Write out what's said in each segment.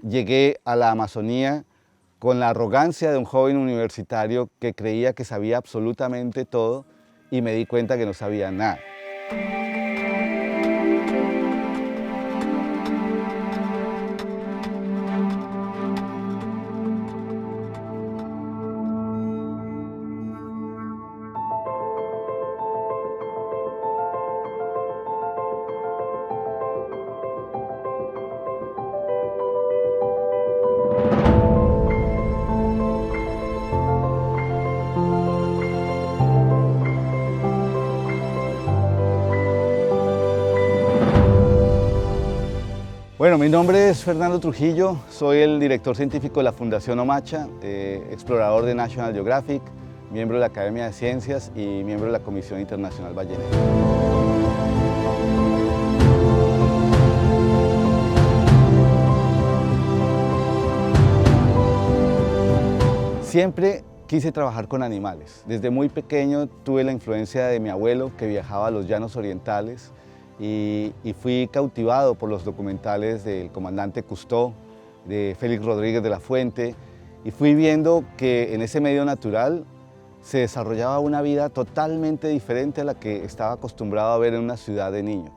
Llegué a la Amazonía con la arrogancia de un joven universitario que creía que sabía absolutamente todo y me di cuenta que no sabía nada. Bueno, mi nombre es Fernando Trujillo, soy el director científico de la Fundación Omacha, explorador de National Geographic, miembro de la Academia de Ciencias y miembro de la Comisión Internacional Ballenera. Siempre quise trabajar con animales. Desde muy pequeño tuve la influencia de mi abuelo que viajaba a los llanos orientales y fui cautivado por los documentales del comandante Cousteau, de Félix Rodríguez de la Fuente, y fui viendo que en ese medio natural se desarrollaba una vida totalmente diferente a la que estaba acostumbrado a ver en una ciudad de niño.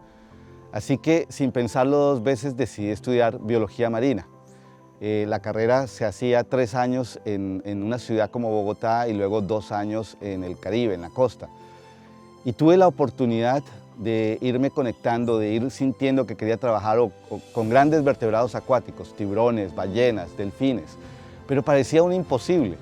Así que, sin pensarlo dos veces, decidí estudiar biología marina. La carrera se hacía 3 años en una ciudad como Bogotá y luego 2 años en el Caribe, en la costa. Y tuve la oportunidad de irme conectando, de ir sintiendo que quería trabajar con grandes vertebrados acuáticos, tiburones, ballenas, delfines, pero parecía un imposible,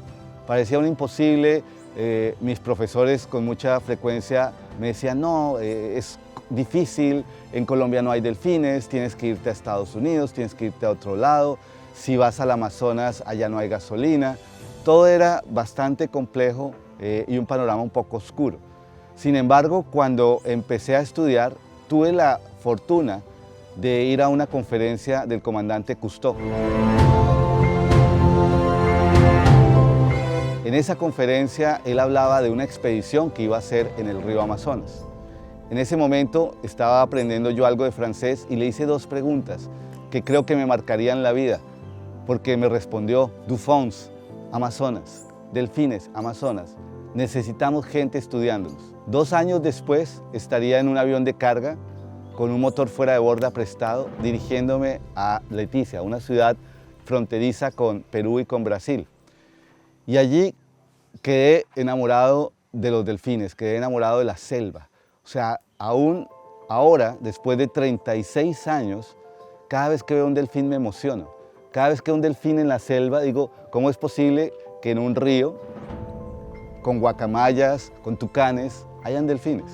mis profesores con mucha frecuencia me decían, no, es difícil, en Colombia no hay delfines, tienes que irte a Estados Unidos, tienes que irte a otro lado, si vas al Amazonas allá no hay gasolina, todo era bastante complejo y un panorama un poco oscuro. Sin embargo, cuando empecé a estudiar, tuve la fortuna de ir a una conferencia del comandante Cousteau. En esa conferencia, él hablaba de una expedición que iba a hacer en el río Amazonas. En ese momento estaba aprendiendo yo algo de francés y le hice 2 preguntas que creo que me marcarían la vida, porque me respondió, Dauphins, Amazonas, delfines, Amazonas, necesitamos gente estudiándolos. 2 años después estaría en un avión de carga con un motor fuera de borda prestado dirigiéndome a Leticia, una ciudad fronteriza con Perú y con Brasil. Y allí quedé enamorado de los delfines, quedé enamorado de la selva. O sea, aún ahora, después de 36 años, cada vez que veo un delfín me emociono. Cada vez que veo un delfín en la selva digo, ¿cómo es posible que en un río con guacamayas, con tucanes, hayan delfines?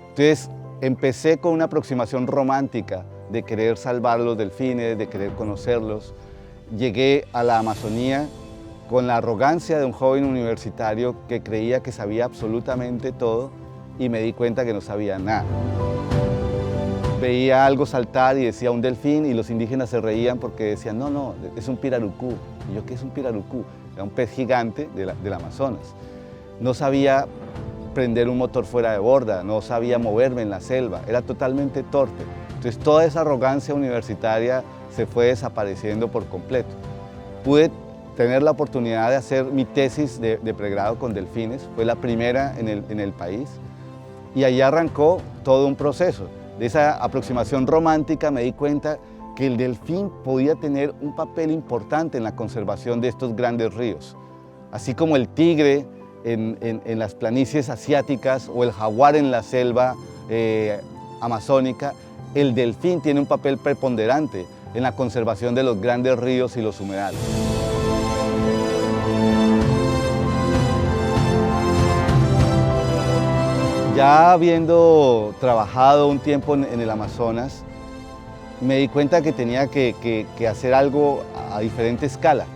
Entonces empecé con una aproximación romántica de querer salvar los delfines, de querer conocerlos. Llegué a la Amazonía con la arrogancia de un joven universitario que creía que sabía absolutamente todo y me di cuenta que no sabía nada. Veía algo saltar y decía un delfín y los indígenas se reían porque decían, no, no, es un pirarucú. Y yo, ¿qué es un pirarucú? Era un pez gigante del Amazonas. No sabía prender un motor fuera de borda, no sabía moverme en la selva, era totalmente torpe. Entonces toda esa arrogancia universitaria se fue desapareciendo por completo. Pude tener la oportunidad de hacer mi tesis de pregrado con delfines, fue la primera en el país, y allí arrancó todo un proceso. De esa aproximación romántica me di cuenta que el delfín podía tener un papel importante en la conservación de estos grandes ríos, así como el tigre en las planicies asiáticas o el jaguar en la selva amazónica, el delfín tiene un papel preponderante en la conservación de los grandes ríos y los humedales. Ya habiendo trabajado un tiempo en el Amazonas, me di cuenta que tenía que hacer algo a diferente escala.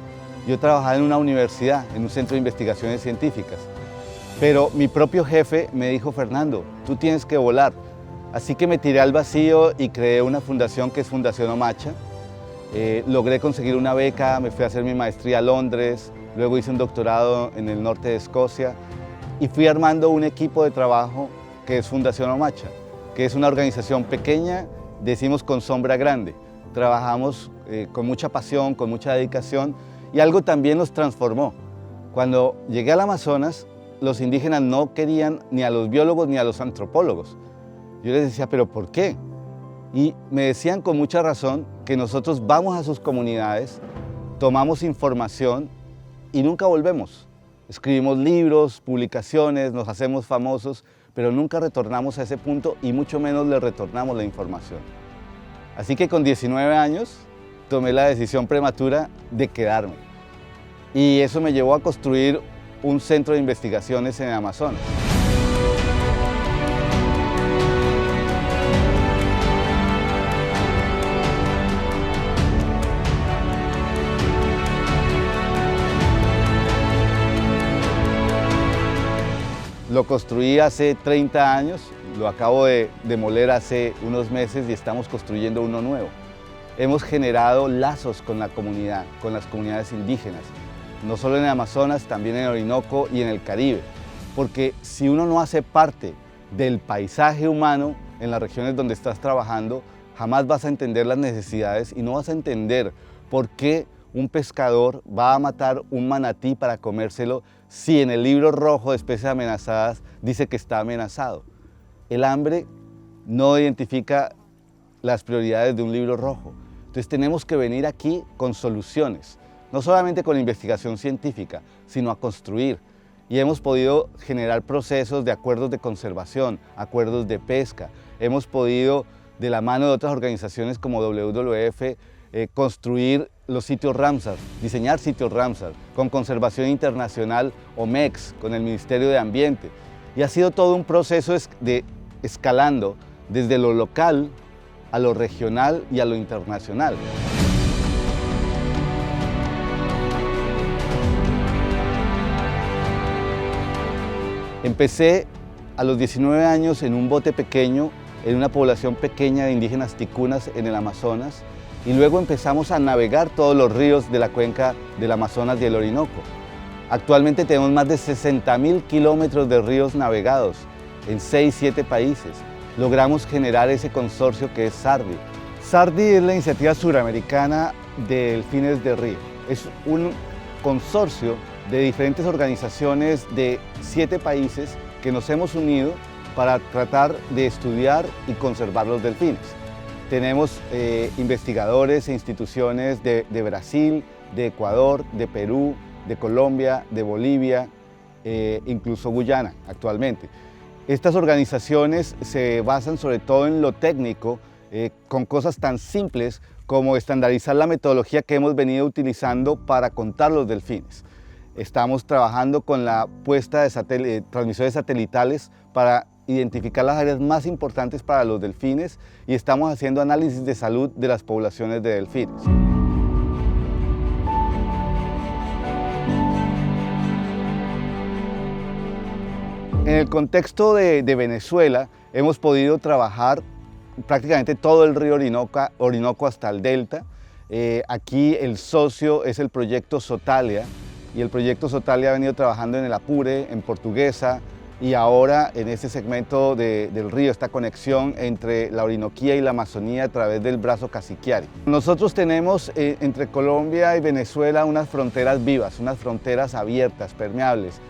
Yo trabajaba en una universidad, en un centro de investigaciones científicas, pero mi propio jefe me dijo, Fernando, tú tienes que volar. Así que me tiré al vacío y creé una fundación que es Fundación Omacha. Logré conseguir una beca, me fui a hacer mi maestría a Londres, luego hice un doctorado en el norte de Escocia y fui armando un equipo de trabajo que es Fundación Omacha, que es una organización pequeña, decimos con sombra grande. Trabajamos con mucha pasión, con mucha dedicación, y algo también nos transformó. Cuando llegué al Amazonas, los indígenas no querían ni a los biólogos ni a los antropólogos. Yo les decía, ¿pero por qué? Y me decían con mucha razón que nosotros vamos a sus comunidades, tomamos información y nunca volvemos. Escribimos libros, publicaciones, nos hacemos famosos, pero nunca retornamos a ese punto y mucho menos le retornamos la información. Así que con 19 años tomé la decisión prematura de quedarme. Y eso me llevó a construir un centro de investigaciones en el Amazonas. Lo construí hace 30 años, lo acabo de demoler hace unos meses y estamos construyendo uno nuevo. Hemos generado lazos con la comunidad, con las comunidades indígenas, no solo en el Amazonas, también en el Orinoco y en el Caribe. Porque si uno no hace parte del paisaje humano en las regiones donde estás trabajando, jamás vas a entender las necesidades y no vas a entender por qué un pescador va a matar un manatí para comérselo si en el libro rojo de especies amenazadas dice que está amenazado. El hambre no identifica las prioridades de un libro rojo. Entonces tenemos que venir aquí con soluciones, no solamente con investigación científica, sino a construir. Y hemos podido generar procesos de acuerdos de conservación, acuerdos de pesca. Hemos podido, de la mano de otras organizaciones como WWF, construir los sitios Ramsar, diseñar sitios Ramsar, con Conservación Internacional o MEX, con el Ministerio de Ambiente. Y ha sido todo un proceso de escalando desde lo local a lo regional y a lo internacional. Empecé a los 19 años en un bote pequeño, en una población pequeña de indígenas ticunas en el Amazonas, y luego empezamos a navegar todos los ríos de la cuenca del Amazonas y el Orinoco. Actualmente tenemos más de 60.000 kilómetros de ríos navegados en 6-7 países. Logramos generar ese consorcio que es SARDI. SARDI es la iniciativa suramericana de delfines de río. Es un consorcio de diferentes organizaciones de 7 países que nos hemos unido para tratar de estudiar y conservar los delfines. Tenemos investigadores e instituciones de Brasil, de Ecuador, de Perú, de Colombia, de Bolivia, incluso Guyana actualmente. Estas organizaciones se basan sobre todo en lo técnico, con cosas tan simples como estandarizar la metodología que hemos venido utilizando para contar los delfines. Estamos trabajando con la puesta de transmisores satelitales para identificar las áreas más importantes para los delfines y estamos haciendo análisis de salud de las poblaciones de delfines. En el contexto de Venezuela hemos podido trabajar prácticamente todo el río Orinoco hasta el delta. Aquí el socio es el proyecto Sotalia y el proyecto Sotalia ha venido trabajando en el Apure, en Portuguesa, y ahora en este segmento del río, esta conexión entre la Orinoquía y la Amazonía a través del brazo Casiquiare. Nosotros tenemos entre Colombia y Venezuela unas fronteras vivas, unas fronteras abiertas, permeables,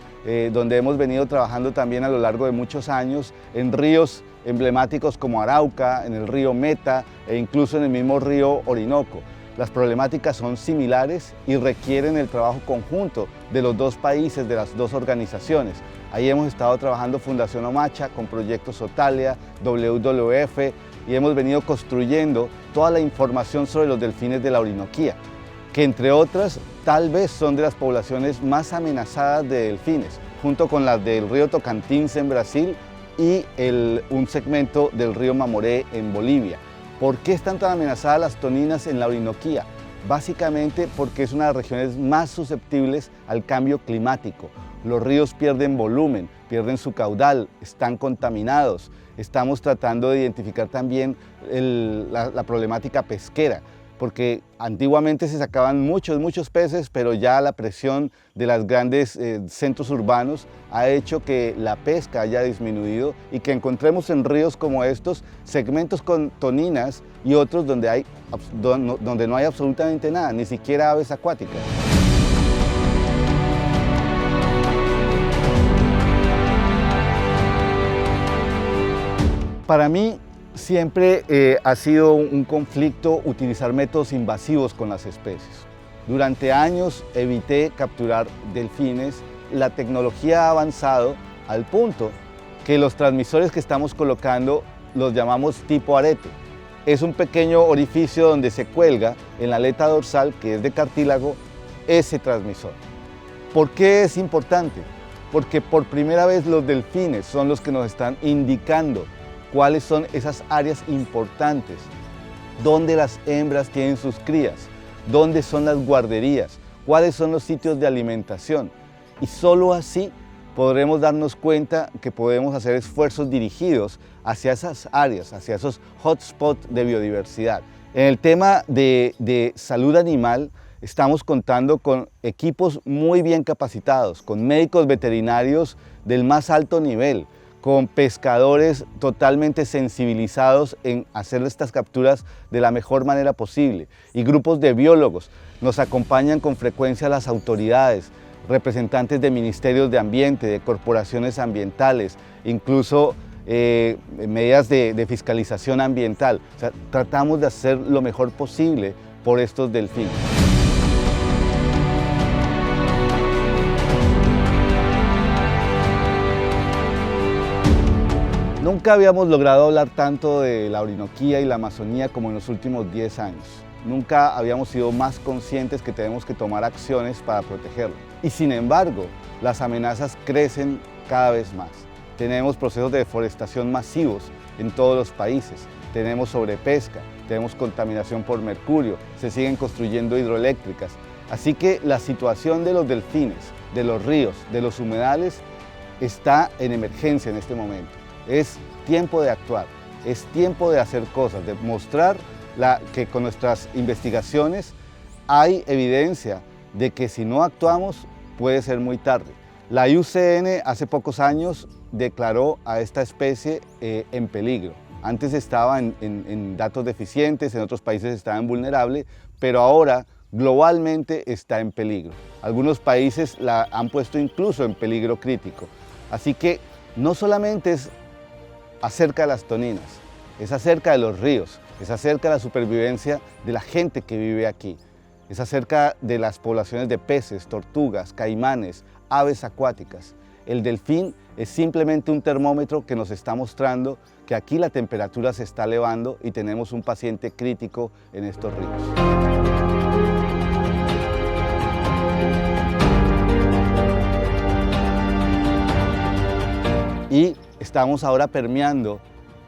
donde hemos venido trabajando también a lo largo de muchos años en ríos emblemáticos como Arauca, en el río Meta e incluso en el mismo río Orinoco. Las problemáticas son similares y requieren el trabajo conjunto de los dos países, de las dos organizaciones. Ahí hemos estado trabajando Fundación Omacha con proyectos Sotalia, WWF y hemos venido construyendo toda la información sobre los delfines de la Orinoquía, que entre otras tal vez son de las poblaciones más amenazadas de delfines, junto con las del río Tocantins en Brasil y un segmento del río Mamoré en Bolivia. ¿Por qué están tan amenazadas las toninas en la Orinoquía? Básicamente porque es una de las regiones más susceptibles al cambio climático. Los ríos pierden volumen, pierden su caudal, están contaminados. Estamos tratando de identificar también la problemática pesquera. porque antiguamente se sacaban muchos peces, pero ya la presión de los grandes centros urbanos ha hecho que la pesca haya disminuido y que encontremos en ríos como estos segmentos con toninas y otros donde no hay absolutamente nada, ni siquiera aves acuáticas. Para mí siempre ha sido un conflicto utilizar métodos invasivos con las especies. Durante años evité capturar delfines. La tecnología ha avanzado al punto que los transmisores que estamos colocando los llamamos tipo arete. Es un pequeño orificio donde se cuelga en la aleta dorsal, que es de cartílago, ese transmisor. ¿Por qué es importante? Porque por primera vez los delfines son los que nos están indicando cuáles son esas áreas importantes, dónde las hembras tienen sus crías, dónde son las guarderías, cuáles son los sitios de alimentación. Y solo así podremos darnos cuenta que podemos hacer esfuerzos dirigidos hacia esas áreas, hacia esos hotspots de biodiversidad. En el tema de salud animal, estamos contando con equipos muy bien capacitados, con médicos veterinarios del más alto nivel, con pescadores totalmente sensibilizados en hacer estas capturas de la mejor manera posible, y grupos de biólogos. Nos acompañan con frecuencia las autoridades, representantes de ministerios de ambiente, de corporaciones ambientales, incluso medidas de fiscalización ambiental. O sea, tratamos de hacer lo mejor posible por estos delfines. Nunca habíamos logrado hablar tanto de la Orinoquía y la Amazonía como en los últimos 10 años. Nunca habíamos sido más conscientes que tenemos que tomar acciones para protegerlo. Y sin embargo, las amenazas crecen cada vez más. Tenemos procesos de deforestación masivos en todos los países. Tenemos sobrepesca, tenemos contaminación por mercurio, se siguen construyendo hidroeléctricas. Así que la situación de los delfines, de los ríos, de los humedales está en emergencia en este momento. Es tiempo de actuar, es tiempo de hacer cosas, de mostrar que con nuestras investigaciones hay evidencia de que si no actuamos puede ser muy tarde. La IUCN hace pocos años declaró a esta especie en peligro. Antes estaba en datos deficientes, en otros países estaba en vulnerable, pero ahora globalmente está en peligro. Algunos países la han puesto incluso en peligro crítico. Así que no solamente es acerca de las toninas, es acerca de los ríos, es acerca de la supervivencia de la gente que vive aquí, es acerca de las poblaciones de peces, tortugas, caimanes, aves acuáticas. El delfín es simplemente un termómetro que nos está mostrando que aquí la temperatura se está elevando y tenemos un paciente crítico en estos ríos. Y estamos ahora permeando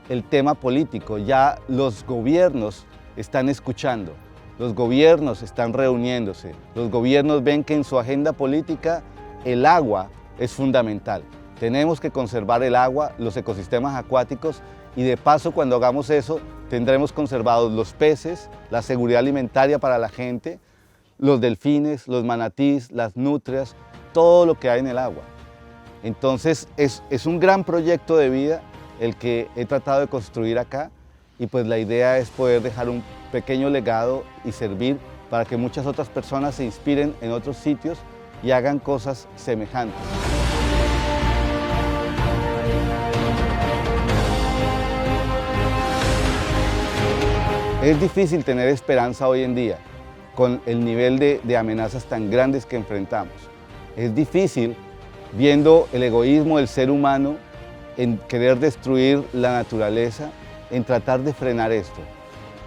el tema político. Ya los gobiernos están escuchando, los gobiernos están reuniéndose, los gobiernos ven que en su agenda política el agua es fundamental. Tenemos que conservar el agua, los ecosistemas acuáticos, y de paso cuando hagamos eso tendremos conservados los peces, la seguridad alimentaria para la gente, los delfines, los manatís, las nutrias, todo lo que hay en el agua. Entonces es un gran proyecto de vida el que he tratado de construir acá, y pues la idea es poder dejar un pequeño legado y servir para que muchas otras personas se inspiren en otros sitios y hagan cosas semejantes. Es difícil tener esperanza hoy en día con el nivel de amenazas tan grandes que enfrentamos. Es difícil viendo el egoísmo del ser humano en querer destruir la naturaleza, en tratar de frenar esto.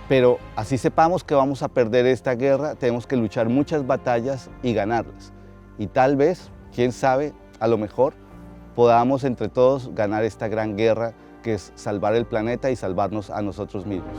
Pero así sepamos que vamos a perder esta guerra, tenemos que luchar muchas batallas y ganarlas. Y tal vez, quién sabe, a lo mejor podamos entre todos ganar esta gran guerra que es salvar el planeta y salvarnos a nosotros mismos.